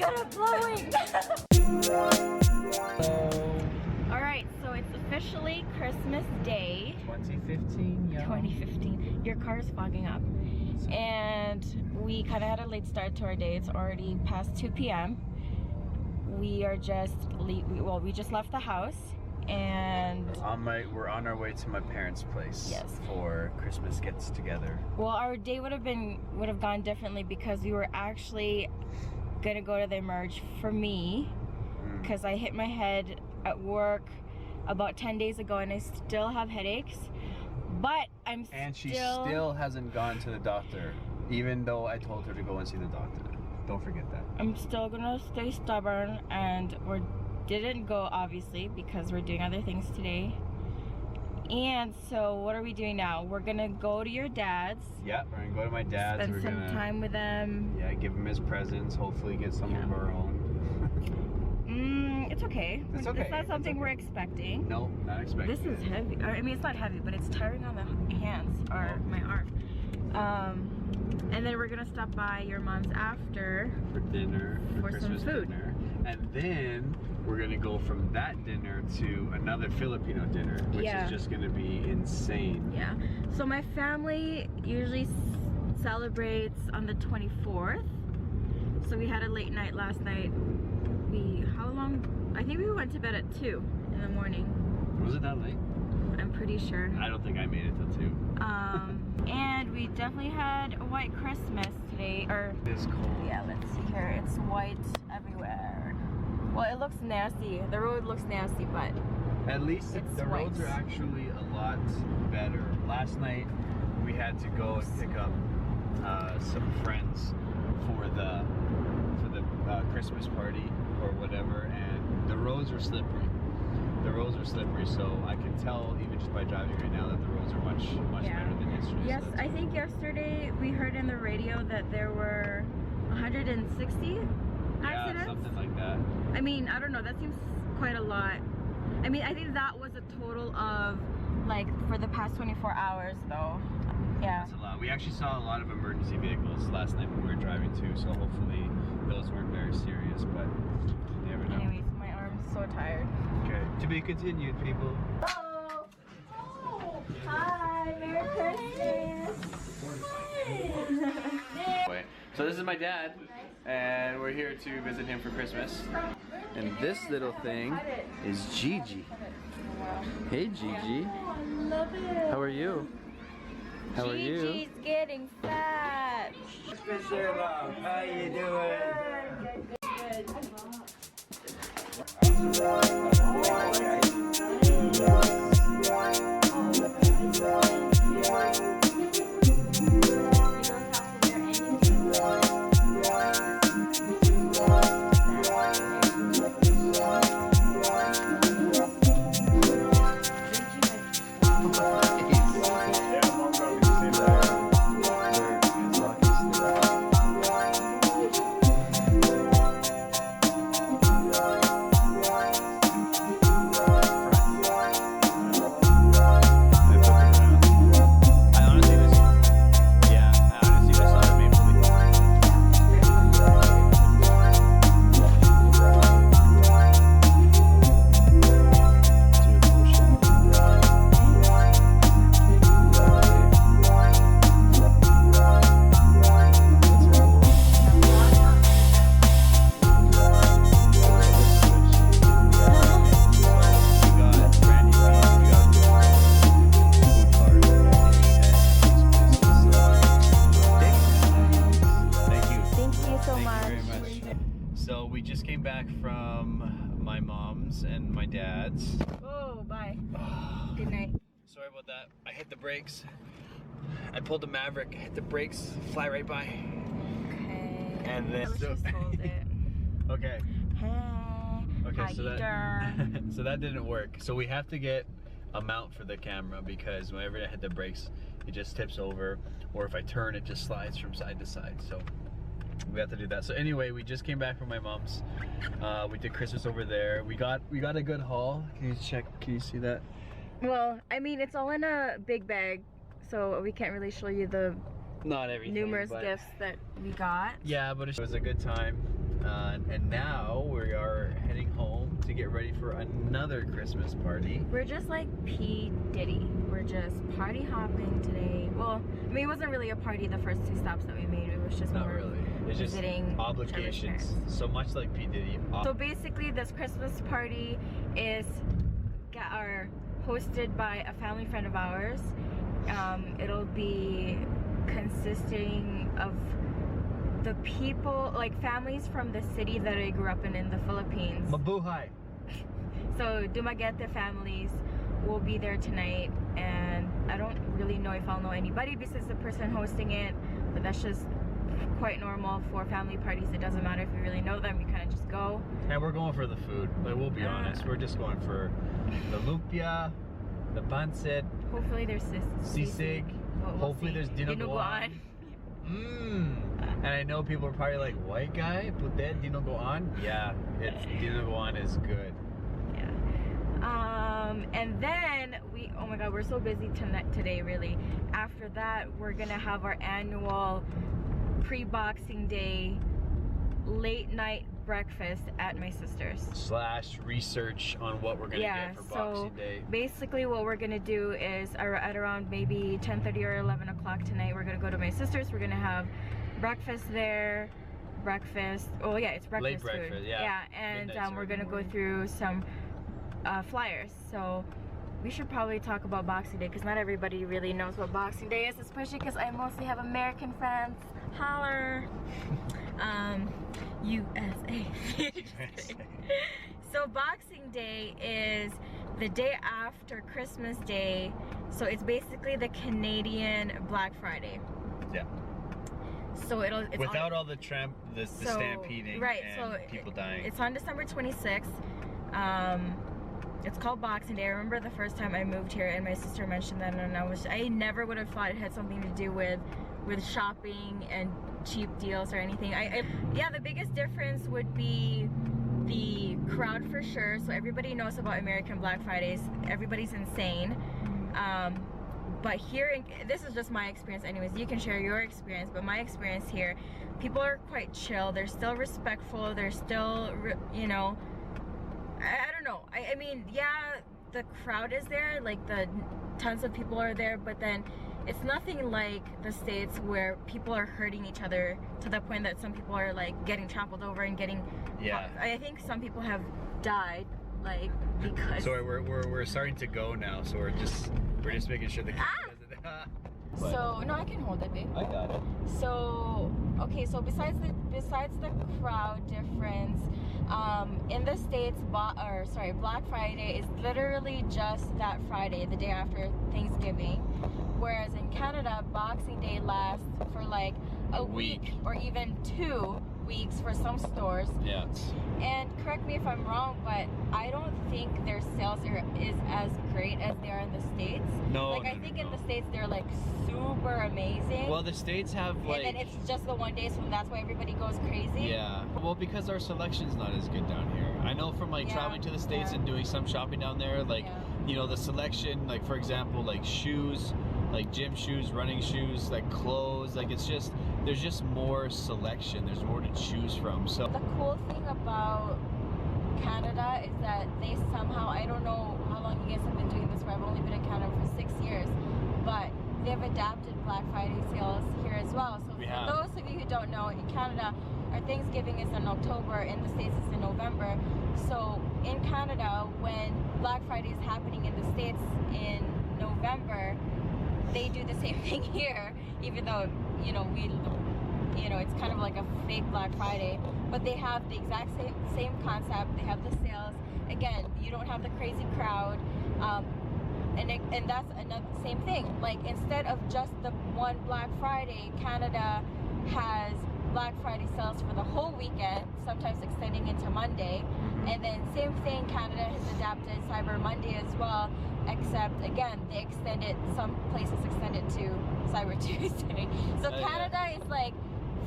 good at blowing. Alright, so it's officially Christmas Day. 2015, yeah. 2015. Your car's fogging up. And we kind of had a late start to our day. It's already past 2 p.m. We are just, we just left the house and... We're on our way to my parents' place. Yes. For Christmas gets together. Well, our day would have gone differently because we were actually gonna go to the Emerge for me because I hit my head at work about 10 days ago and I still have headaches, but And she still hasn't gone to the doctor, even though I told her to go and see the doctor. Don't forget that. I'm still gonna stay stubborn, and we didn't go obviously because we're doing other things today. And so what are we doing now? We're gonna go to your dad's. Yeah, we're gonna go to my dad's. Spend some time with them. Yeah, give him his presents. Hopefully get some of our own. It's okay. It's okay. It's not something we're expecting. No, not expecting. This is heavy. I mean, it's not heavy, but it's tiring on the hands or my arm. And then we're gonna stop by your mom's after for dinner, for Christmas some food. dinner, and then we're gonna go from that dinner to another Filipino dinner, which is just gonna be insane. Yeah. So my family usually celebrates on the 24th. So we had a late night last night. How long? I think we went to bed at 2 in the morning. Was it that late? I'm pretty sure. I don't think I made it till 2. And we definitely had a white Christmas today. It is cold. Yeah, let's see here. It's white everywhere. Well, it looks nasty. The road looks nasty, but at least the white. roads are actually a lot better. Last night we had to go and pick up some friends for the Christmas party or whatever, and the roads are slippery. So I can tell even just by driving right now that the roads are much better than yesterday. Yes, I think yesterday we heard in the radio that there were 160 accidents. Yeah, something like that. I mean, I don't know, that seems quite a lot. I mean, I think that was a total of, like, for the past 24 hours though. Yeah. That's a lot. We actually saw a lot of emergency vehicles last night when we were driving too, so hopefully those weren't very serious, but you never know. Anyways, my arm's so tired. Okay, to be continued, people. Hello! Oh, hi! Merry Christmas! Wait, so this is my dad, and we're here to visit him for Christmas. And this little thing is Gigi. Hey Gigi. I love it! How are you? How are you? Gigi's getting fat! Mr. Mom, how you doing? Good. So we just came back from my mom's and my dad's. Oh, bye. Good night. Sorry about that. I hit the brakes. I pulled the Maverick, hit the brakes, fly right by. Okay. And then Let's just hold it. Okay. Hey, Okay, how so you that doing? so that didn't work. So we have to get a mount for the camera because whenever I hit the brakes, it just tips over, or if I turn, it just slides from side to side. So we have to do that. So anyway, we just came back from my mom's. We did Christmas over there. We got a good haul. Can you check? Can you see that? Well, I mean, it's all in a big bag, so we can't really show you the Not everything. numerous but gifts that we got. yeah, but it was a good time. And now we are heading home to get ready for another Christmas party. We're just like P. Diddy. We're just party hopping today. Well, I mean, it wasn't really a party the first 2 stops that we made. It was just Not more really. It's just visiting obligations. So much like P. Diddy. So basically, this Christmas party is hosted by a family friend of ours. It'll be consisting of the people, like families from the city that I grew up in the Philippines. Mabuhay. So Dumaguete families will be there tonight, and I don't really know if I'll know anybody besides the person hosting it, but that's just quite normal for family parties. It doesn't matter if you really know them, you kind of just go. And we're going for the food. Like, we'll be honest, we're just going for the lumpia, the pancit. Hopefully there's sisig. We'll Hopefully see. there's dinuguan. And I know people are probably like, white guy, putet, dinuguan? Yeah, dinuguan is good. Yeah. And then oh my god, we're so busy today really. After that, we're gonna have our annual pre-Boxing Day late night breakfast at my sister's. / research on what we're gonna get for Boxing Day. Basically what we're gonna do is at around maybe 10:30 or 11 o'clock tonight, we're gonna go to my sister's. We're gonna have breakfast there. Oh yeah, it's breakfast Late breakfast, food. yeah. And Midnight we're gonna go morning. through some flyers. So we should probably talk about Boxing Day because not everybody really knows what Boxing Day is, especially because I mostly have American friends. Holler. USA. So Boxing Day is the day after Christmas Day. So it's basically the Canadian Black Friday. Yeah. So it's without all the stampeding and people dying. It's on December 26th. It's called Boxing Day. I remember the first time I moved here and my sister mentioned that, and I never would have thought it had something to do with shopping and cheap deals or anything. Yeah, the biggest difference would be the crowd for sure. So everybody knows about American Black Fridays. Everybody's insane. But here, this is just my experience anyways. You can share your experience, but my experience here, people are quite chill. They're still respectful. They're still, you know, I don't know. I mean, yeah, the crowd is there. Like, the tons of people are there, but then it's nothing like the States where people are hurting each other to the point that some people are like getting trampled over and getting. Yeah. I think some people have died, like, because. So we're starting to go now. So we're just making sure the camera doesn't. So no, I can hold it, babe. I got it. So okay, so besides the crowd difference, in the States, Black Friday is literally just that Friday, the day after Thanksgiving. Whereas in Canada, Boxing Day lasts for like a week or even 2 weeks for some stores. Yeah. And correct me if I'm wrong, but I don't think their sales is as great as they are in the States. No. Like, I think in the States they're like super amazing. Well, the States have like. And then it's just the one day, so that's why everybody goes crazy. Yeah. Well, because our selection's not as good down here. I know from like traveling to the States and doing some shopping down there, like, you know, the selection, like for example, like shoes, like gym shoes, running shoes, like clothes, like it's just, there's just more selection. There's more to choose from. So the cool thing about Canada is that they somehow, I don't know how long you guys have been doing this for, I've only been in Canada for 6 years, but they've adapted Black Friday sales here as well. So for those of you who don't know, in Canada, our Thanksgiving is in October, in the States it's in November. So in Canada, when Black Friday is happening in the States in November, they do the same thing here, even though, you know, it's kind of like a fake Black Friday, but they have the exact same concept. They have the sales. Again, you don't have the crazy crowd, and that's another same thing. Like, instead of just the one Black Friday, Canada has Black Friday sales for the whole weekend, sometimes extending into Monday. And then same thing, Canada has adapted Cyber Monday as well, except again, they extend it, some places extend it to Cyber Tuesday. So Canada is like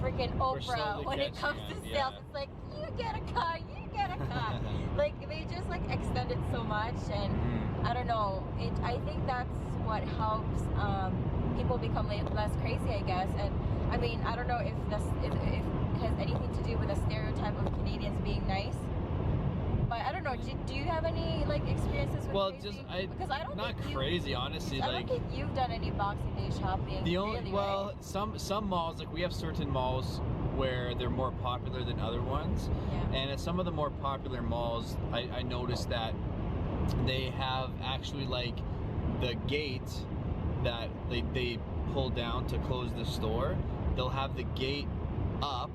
freaking Oprah when it comes to sales. It's like, you get a car, you get a car. Like, they just like extend it so much, and I don't know, I think that's what helps people become less crazy, I guess. And I mean, I don't know if it has anything to do with a stereotype of Do you have any like experiences with Well, crazy? just because I don't not think crazy, honestly. I Like don't think you've done any Boxing Day shopping. the only really, well, right? some malls, like we have certain malls where they're more popular than other ones, Yeah. and at some of the more popular malls, I noticed that they have actually like the gate that they pull down to close the store. They'll have the gate up,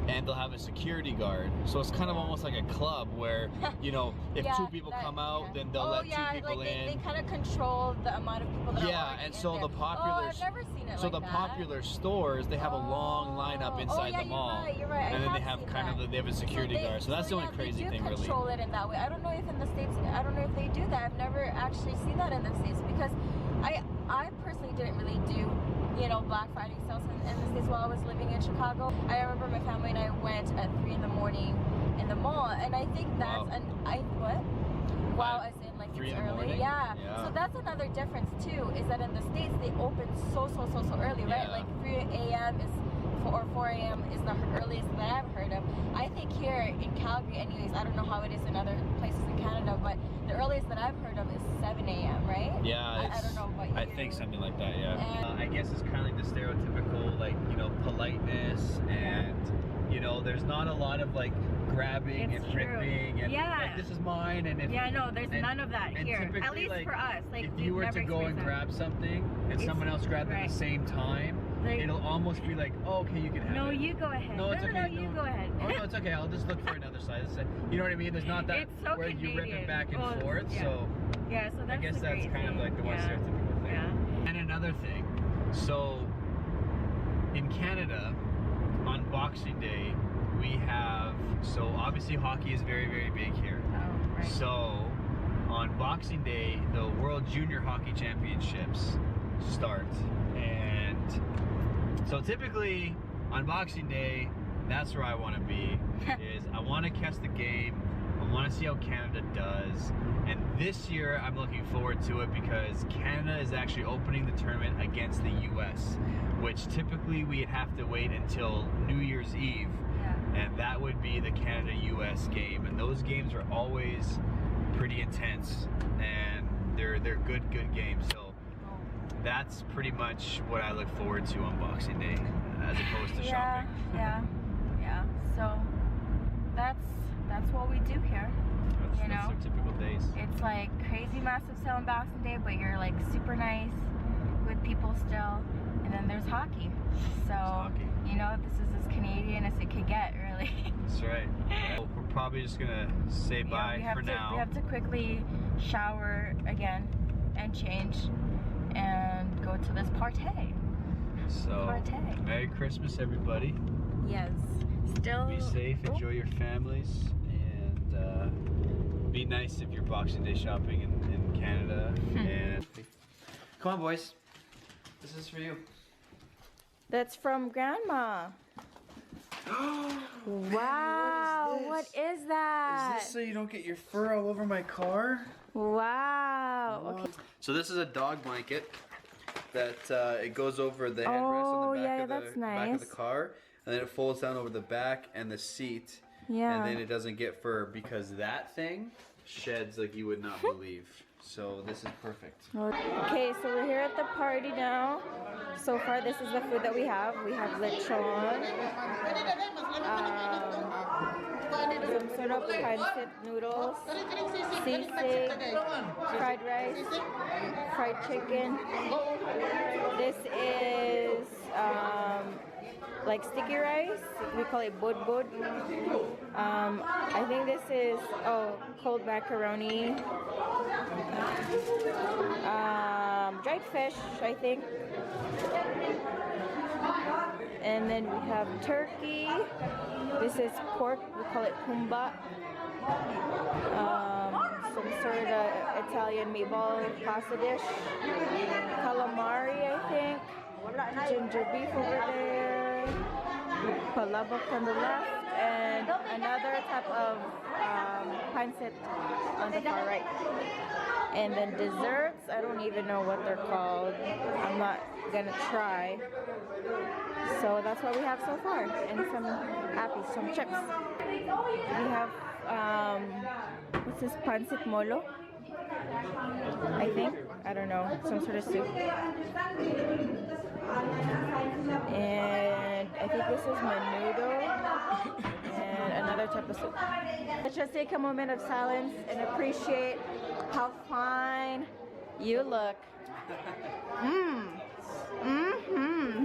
and they'll have a security guard. So it's kind of almost like a club where, you know, if Yeah, two people come out, then they'll let two people like in. They kind of control the amount of people that are Yeah, already and in so there. the popular Oh, I've never seen it so like the that. popular stores, they have a long lineup inside yeah, the mall. You're right. And then I they have seen kind that. of they have a security guard. So that's the only crazy thing, They really. control it in that way. I don't know if in the States, I don't know if they do that. I've never actually seen that in the States because I personally didn't really do, you know, Black Friday sales in the States while I was living in Chicago. I remember my family and I went at 3 in the morning in the mall, and I think that's what? Wow, I said like 3 it's in the early. morning? Yeah. Yeah. So that's another difference too, is that in the States they open so early, right? Yeah. Like 3 a.m. is or 4 a.m. is the earliest that I've heard of. I think here in Calgary, anyways, I don't know how it is in other places in Canada, but the earliest that I've heard of is 7 a.m., right? Yeah, I don't know about you. I think something like that, yeah. And- I guess it's kind of like the stereotypical, like, you know, politeness, and, you know, there's not a lot of, like, grabbing It's and true. ripping, and, Yeah. like, this is mine, and if... Yeah, no, there's none of that and here. At typically, least like, for us. Like, if we've you were never to go and experienced grab something, and It's- someone else grabbed it at right. the same time, Like- it'll almost be like, oh, okay, you can that. have No, it. you go ahead. No, it's okay. you go ahead. Oh, no, it's okay. I'll just look for another size. You know what I mean? There's not that It's so where you rip it Canadian. back and Oh, forth, yeah. so... Yeah, so that's I guess the that's great kind of thing. like the one Yeah. stereotypical thing. Yeah. And another thing, so in Canada, on Boxing Day, we have, so obviously hockey is very, very big here. Oh, right. So on Boxing Day, the World Junior Hockey Championships start. And so typically on Boxing Day, that's where I want to be, is I want to catch the game. I want to see how Canada does, and this year I'm looking forward to it because Canada is actually opening the tournament against the US, which typically we'd have to wait until New Year's Eve, Yeah. and that would be the Canada-US game, and those games are always pretty intense, and they're good games, so that's pretty much what I look forward to on Boxing Day, as opposed to shopping. Yeah. So that's what we do here. That's You know? our typical days. It's like crazy massive sale on Boxing Day, but you're like super nice with people still. And then there's hockey. So, hockey. you know, this is as Canadian as it could get, really. That's right. Well, we're probably just gonna say bye we have for to, now. We have to quickly shower again and change and go to this party. So, Party. Merry Christmas, everybody. Yes. Still. Be safe, enjoy your families, and be nice if you're Boxing Day shopping in Canada. And come on, boys. This is for you. That's from Grandma. Wow, what is that? Is this so you don't get your fur all over my car? Wow. Okay. So this is a dog blanket that it goes over the headrest on the back, yeah, of, the that's back of the nice. car, and then it folds down over the back and the seat, Yeah. and then it doesn't get fur because that thing sheds like you would not believe. So this is perfect. Okay, so we're here at the party now. So far, this is the food that we have. We have lechon, some sort of pancit noodles, sisig, fried rice, fried chicken. This is like sticky rice. We call it bod bod. I think this is cold macaroni. Dried fish, I think. And then we have turkey. This is pork. We call it pumba. Some sort of Italian meatball pasta dish. Calamari, I think. Ginger beef over there. Palabok on the left. And another type of pancit on the far right. And then desserts, I don't even know what they're called. I'm not gonna try. So that's what we have so far. And some appies, some chips. We have, what's this, pancit molo? I think. I don't know. Some sort of soup. And I think this is menudo. And another type of soup. Let's just take a moment of silence and appreciate how fine you look. Mmm. Mm-hmm.